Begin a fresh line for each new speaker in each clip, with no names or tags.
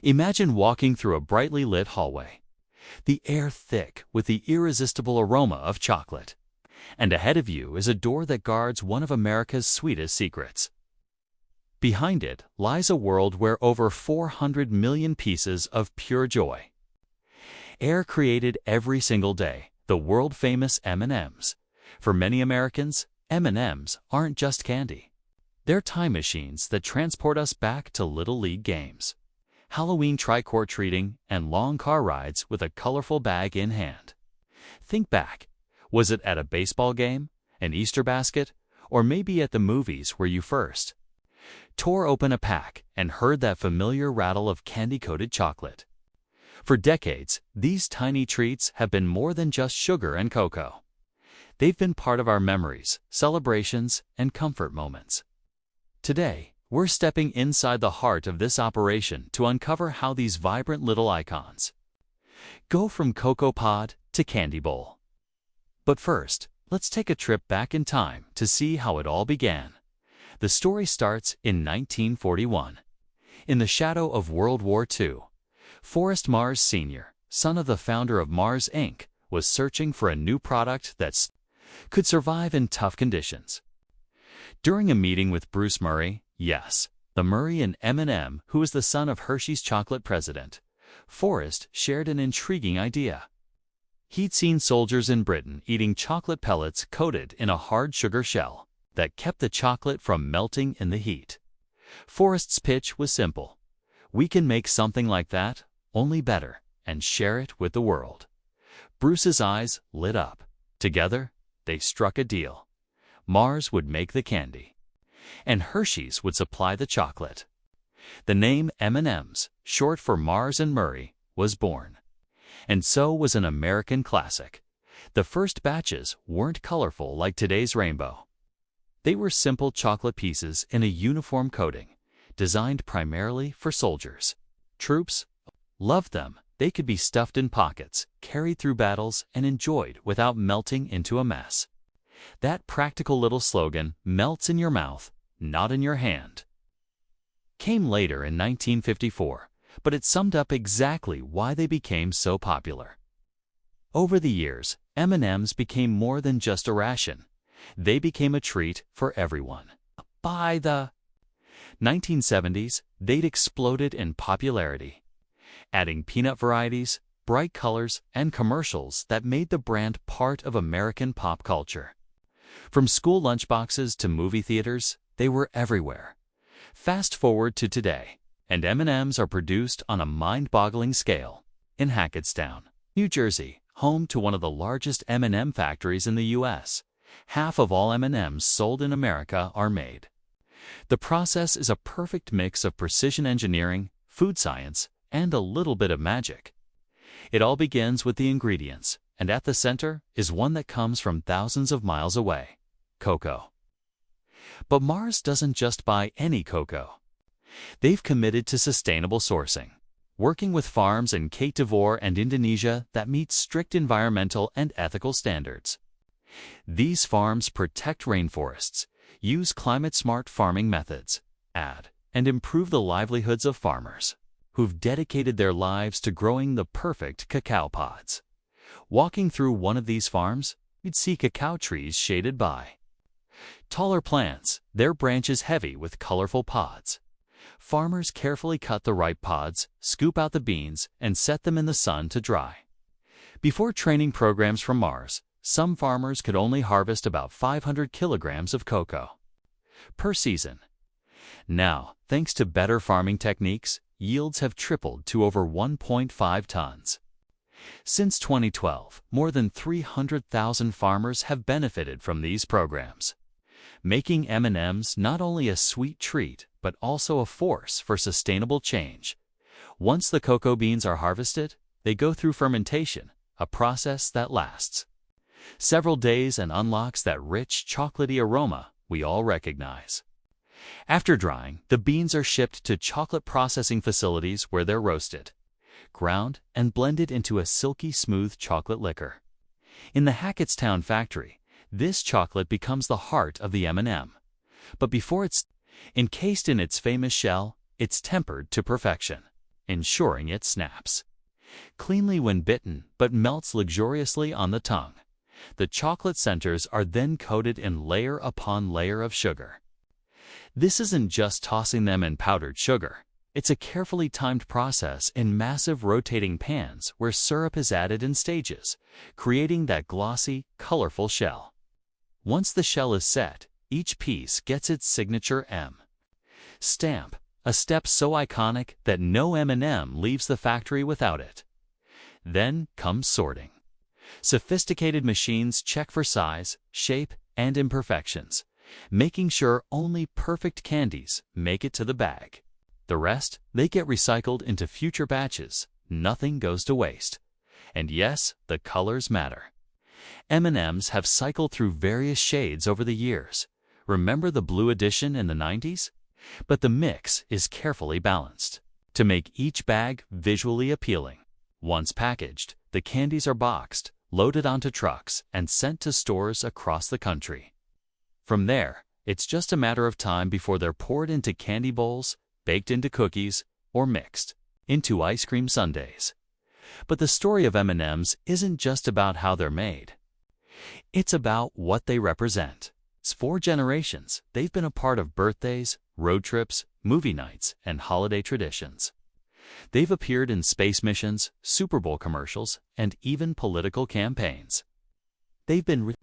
Imagine walking through a brightly lit hallway, the air thick with the irresistible aroma of chocolate. And ahead of you is a door that guards one of America's sweetest secrets. Behind it lies a world where over 400 million pieces of pure joy are created every single day, the world-famous M&Ms. For many Americans, M&Ms aren't just candy. They're time machines that transport us back to Little League games, Halloween trick-or-treating, and long car rides with a colorful bag in hand. Think back. Was it at a baseball game, an Easter basket, or maybe at the movies where you first tore open a pack and heard that familiar rattle of candy-coated chocolate? For decades, these tiny treats have been more than just sugar and cocoa. They've been part of our memories, celebrations, and comfort moments. Today, we're stepping inside the heart of this operation to uncover how these vibrant little icons go from cocoa pod to candy bowl. But first, let's take a trip back in time to see how it all began. The story starts in 1941. In the shadow of World War II, Forrest Mars Sr., son of the founder of Mars Inc., was searching for a new product that could survive in tough conditions. During a meeting with Bruce Murray, yes, the Murray and M&M, who was the son of Hershey's chocolate president, Forrest shared an intriguing idea. He'd seen soldiers in Britain eating chocolate pellets coated in a hard sugar shell that kept the chocolate from melting in the heat. Forrest's pitch was simple. We can make something like that, only better, and share it with the world. Bruce's eyes lit up. Together, they struck a deal. Mars would make the candy, and Hershey's would supply the chocolate. The name M&Ms, short for Mars and Murray, was born. And so was an American classic. The first batches weren't colorful like today's rainbow. They were simple chocolate pieces in a uniform coating, designed primarily for soldiers. Troops loved them. They could be stuffed in pockets, carried through battles, and enjoyed without melting into a mess. That practical little slogan, "melts in your mouth, not in your hand," came later in 1954. But it summed up exactly why they became so popular. Over the years, M&Ms became more than just a ration. They became a treat for everyone. By the 1970s, they'd exploded in popularity, adding peanut varieties, bright colors, and commercials that made the brand part of American pop culture. From school lunchboxes to movie theaters, they were everywhere. Fast forward to today, and M&Ms are produced on a mind-boggling scale in Hackettstown, New Jersey, home to one of the largest M&M factories in the U.S. Half of all M&Ms sold in America are made. The process is a perfect mix of precision engineering, food science, and a little bit of magic. It all begins with the ingredients, and at the center is one that comes from thousands of miles away: cocoa. But Mars doesn't just buy any cocoa. They've committed to sustainable sourcing, working with farms in Cote d'Ivoire and Indonesia that meet strict environmental and ethical standards. These farms protect rainforests, use climate-smart farming methods, and improve the livelihoods of farmers who've dedicated their lives to growing the perfect cacao pods. Walking through one of these farms, you'd see cacao trees shaded by taller plants, their branches heavy with colorful pods. Farmers carefully cut the ripe pods, scoop out the beans, and set them in the sun to dry. Before training programs from Mars, some farmers could only harvest about 500 kilograms of cocoa per season. Now, thanks to better farming techniques, yields have tripled to over 1.5 tons. Since 2012, more than 300,000 farmers have benefited from these programs, making M&Ms not only a sweet treat, but also a force for sustainable change. Once the cocoa beans are harvested, they go through fermentation, a process that lasts several days and unlocks that rich, chocolatey aroma we all recognize. After drying, the beans are shipped to chocolate processing facilities where they're roasted, ground, and blended into a silky smooth chocolate liquor. In the Hackettstown factory, this chocolate becomes the heart of the M&M. But before it's encased in its famous shell, it's tempered to perfection. ensuring it snaps cleanly when bitten but melts luxuriously on the tongue. The chocolate centers are then coated in layer upon layer of sugar. This isn't just tossing them in powdered sugar. It's a carefully timed process in massive rotating pans where syrup is added in stages, creating that glossy, colorful shell. Once the shell is set, each piece gets its signature M stamp, a step so iconic that no M&M leaves the factory without it. Then comes sorting. Sophisticated machines check for size, shape, and imperfections, making sure only perfect candies make it to the bag. The rest, they get recycled into future batches. Nothing goes to waste. And yes, the colors matter. M&Ms have cycled through various shades over the years. Remember the blue edition in the 90s? But the mix is carefully balanced to make each bag visually appealing. Once packaged, the candies are boxed, loaded onto trucks, and sent to stores across the country. From there, it's just a matter of time before they're poured into candy bowls, baked into cookies, or mixed into ice cream sundaes. But the story of M&Ms isn't just about how they're made. It's about what they represent. For generations, they've been a part of birthdays, road trips, movie nights, and holiday traditions. They've appeared in space missions, Super Bowl commercials, and even political campaigns. They've been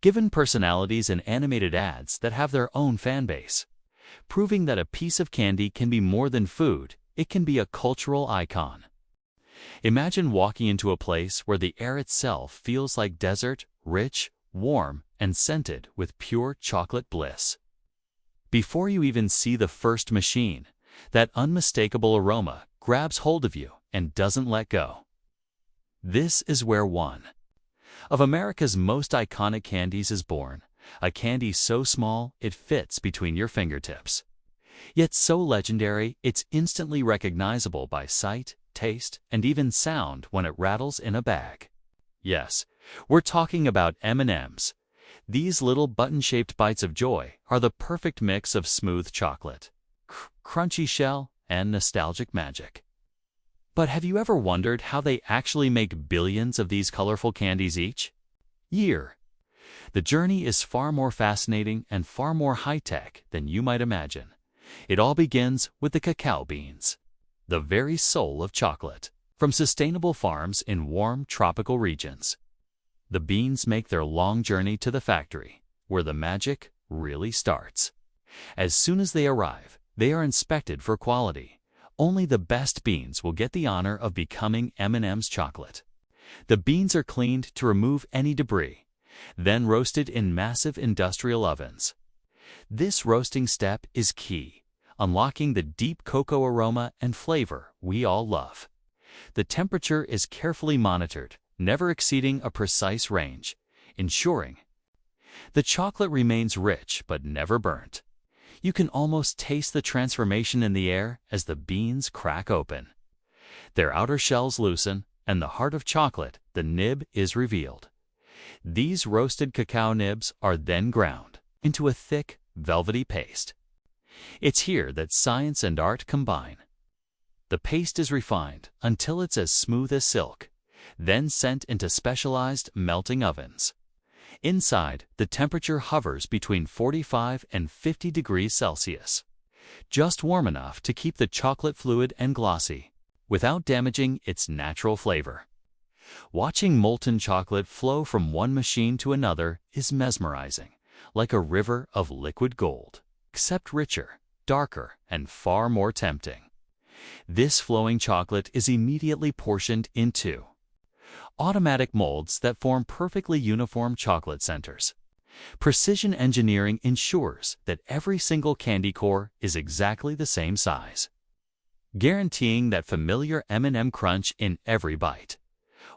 given personalities in animated ads that have their own fan base, proving that a piece of candy can be more than food. It can be a cultural icon. Imagine walking into a place where the air itself feels like desert, rich, warm, and scented with pure chocolate bliss. Before you even see the first machine, that unmistakable aroma grabs hold of you and doesn't let go. This is where one of America's most iconic candies is born, a candy so small it fits between your fingertips. Yet so legendary it's instantly recognizable by sight, taste, and even sound when it rattles in a bag. Yes, we're talking about M&Ms. These little button-shaped bites of joy are the perfect mix of smooth chocolate, crunchy shell, and nostalgic magic. But have you ever wondered how they actually make billions of these colorful candies each year? The journey is far more fascinating and far more high-tech than you might imagine. It all begins with the cacao beans, the very soul of chocolate, from sustainable farms in warm tropical regions. The beans make their long journey to the factory, where the magic really starts. As soon as they arrive, they are inspected for quality. Only the best beans will get the honor of becoming M&M's chocolate. The beans are cleaned to remove any debris, then roasted in massive industrial ovens. This roasting step is key, unlocking the deep cocoa aroma and flavor we all love. The temperature is carefully monitored, never exceeding a precise range, ensuring the chocolate remains rich but never burnt. You can almost taste the transformation in the air as the beans crack open. Their outer shells loosen, and the heart of chocolate, the nib, is revealed. These roasted cacao nibs are then ground into a thick, velvety paste. It's here that science and art combine. The paste is refined until it's as smooth as silk, then sent into specialized melting ovens. Inside, the temperature hovers between 45 and 50 degrees Celsius, just warm enough to keep the chocolate fluid and glossy, without damaging its natural flavor. Watching molten chocolate flow from one machine to another is mesmerizing, like a river of liquid gold, except richer, darker, and far more tempting. This flowing chocolate is immediately portioned into automatic molds that form perfectly uniform chocolate centers. Precision engineering ensures that every single candy core is exactly the same size, guaranteeing that familiar M&M crunch in every bite.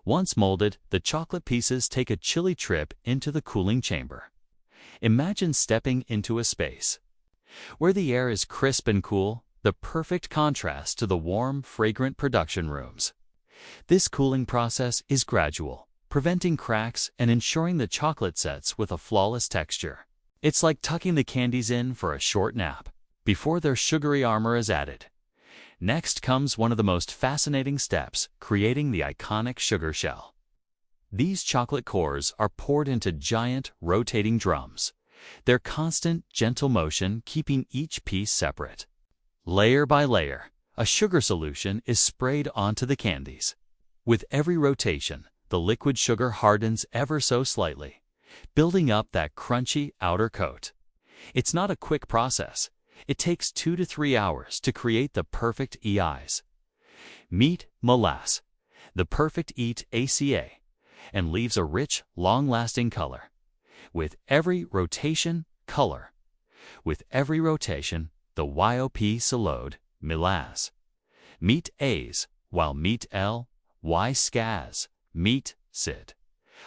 Once molded, the chocolate pieces take a chilly trip into the cooling chamber. Imagine stepping into a space where the air is crisp and cool, the perfect contrast to the warm, fragrant production rooms. This cooling process is gradual, preventing cracks and ensuring the chocolate sets with a flawless texture. It's like tucking the candies in for a short nap before their sugary armor is added. Next comes one of the most fascinating steps, creating the iconic sugar shell. These chocolate cores are poured into giant, rotating drums, their constant, gentle motion keeping each piece separate. Layer by layer, a sugar solution is sprayed onto the candies. With every rotation, the liquid sugar hardens ever so slightly, building up that crunchy outer coat. It's not a quick process. It takes 2 to 3 hours to create the perfect EIs. Meet molasses, the perfect eat ACA, and leaves a rich, long-lasting color. With every rotation, color. With every rotation, the YOP solode, milaz. Meet A's, while meet L, Y scaz, meet Sid.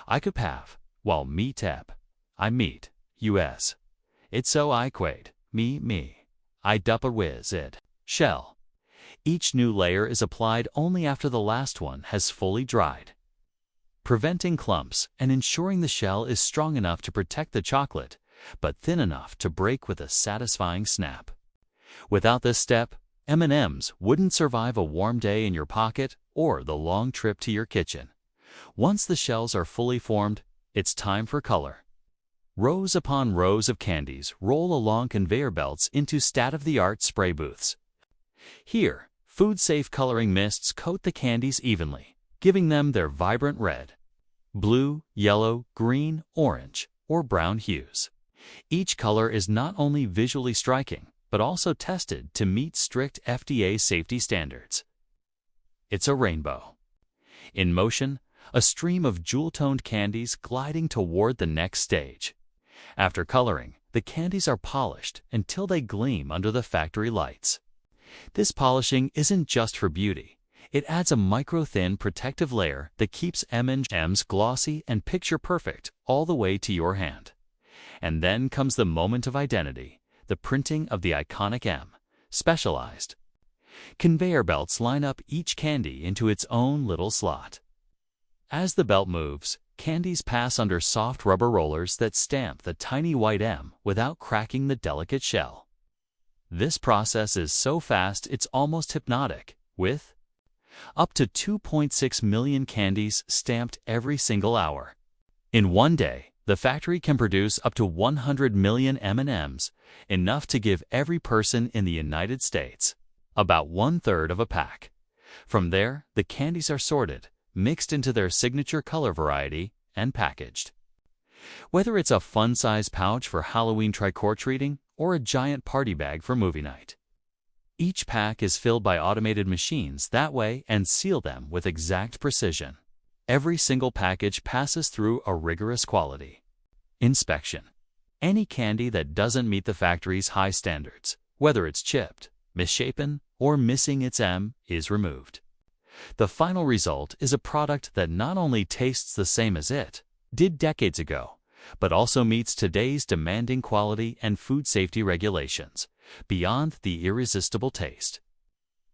I could have, while meet ep, I meet, US. It's so I quade, me. I duppa whiz it. Shell. Each new layer is applied only after the last one has fully dried, preventing clumps and ensuring the shell is strong enough to protect the chocolate, but thin enough to break with a satisfying snap. Without this step, M&Ms wouldn't survive a warm day in your pocket or the long trip to your kitchen. Once the shells are fully formed, it's time for color. Rows upon rows of candies roll along conveyor belts into state-of-the-art spray booths. Here, food-safe coloring mists coat the candies evenly, giving them their vibrant red, blue, yellow, green, orange, or brown hues. Each color is not only visually striking, but also tested to meet strict FDA safety standards. It's a rainbow. In motion, a stream of jewel-toned candies gliding toward the next stage. After coloring, the candies are polished until they gleam under the factory lights. This polishing isn't just for beauty. It adds a micro-thin protective layer that keeps M&Ms glossy and picture-perfect all the way to your hand. And then comes the moment of identity, the printing of the iconic M, specialized. Conveyor belts line up each candy into its own little slot. As the belt moves, candies pass under soft rubber rollers that stamp the tiny white M without cracking the delicate shell. This process is so fast it's almost hypnotic, with up to 2.6 million candies stamped every single hour. In one day, the factory can produce up to 100 million M&Ms, enough to give every person in the United States about 1/3 of a pack. From there, the candies are sorted, mixed into their signature color variety, and packaged. Whether it's a fun-size pouch for Halloween trick-or-treating or a giant party bag for movie night, each pack is filled by automated machines that weigh and seal them with exact precision. Every single package passes through a rigorous quality inspection. Any candy that doesn't meet the factory's high standards, whether it's chipped, misshapen, or missing its M, is removed. The final result is a product that not only tastes the same as it did decades ago, but also meets today's demanding quality and food safety regulations, beyond the irresistible taste.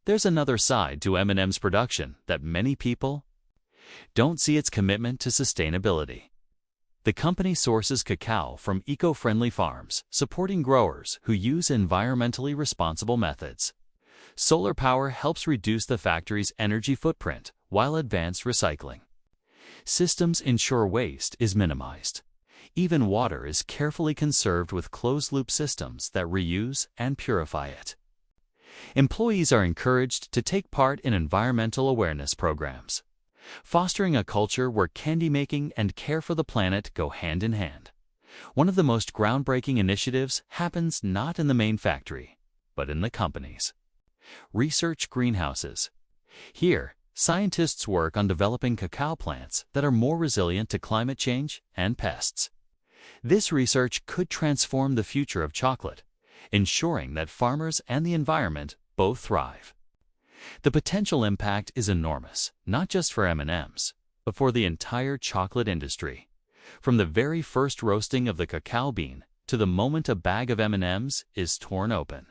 There's another side to M&M's production that many people don't see: its commitment to sustainability. The company sources cacao from eco-friendly farms, supporting growers who use environmentally responsible methods. Solar power helps reduce the factory's energy footprint, while advanced recycling systems ensure waste is minimized. Even water is carefully conserved with closed-loop systems that reuse and purify it. Employees are encouraged to take part in environmental awareness programs, fostering a culture where candy making and care for the planet go hand in hand. One of the most groundbreaking initiatives happens not in the main factory, but in the company's research greenhouses. Here, scientists work on developing cacao plants that are more resilient to climate change and pests. This research could transform the future of chocolate, ensuring that farmers and the environment both thrive. The potential impact is enormous, not just for M&Ms, but for the entire chocolate industry. From the very first roasting of the cacao bean to the moment a bag of M&Ms is torn open.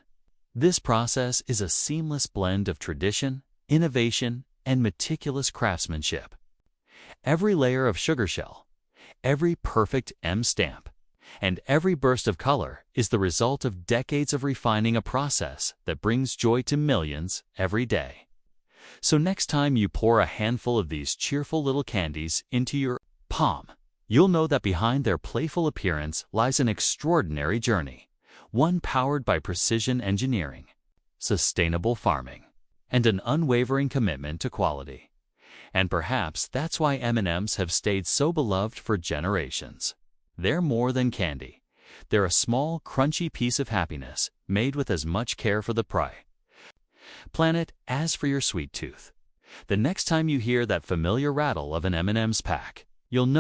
This process is a seamless blend of tradition, innovation, and meticulous craftsmanship. Every layer of sugar shell, every perfect M stamp, And every burst of color is the result of decades of refining a process that brings joy to millions every day. So next time you pour a handful of these cheerful little candies into your palm, you'll know that behind their playful appearance lies an extraordinary journey, one powered by precision engineering, sustainable farming, and an unwavering commitment to quality. And perhaps that's why M&Ms have stayed so beloved for generations. They're more than candy. They're a small, crunchy piece of happiness made with as much care for the planet as for your sweet tooth. The next time you hear that familiar rattle of an M&M's pack, you'll know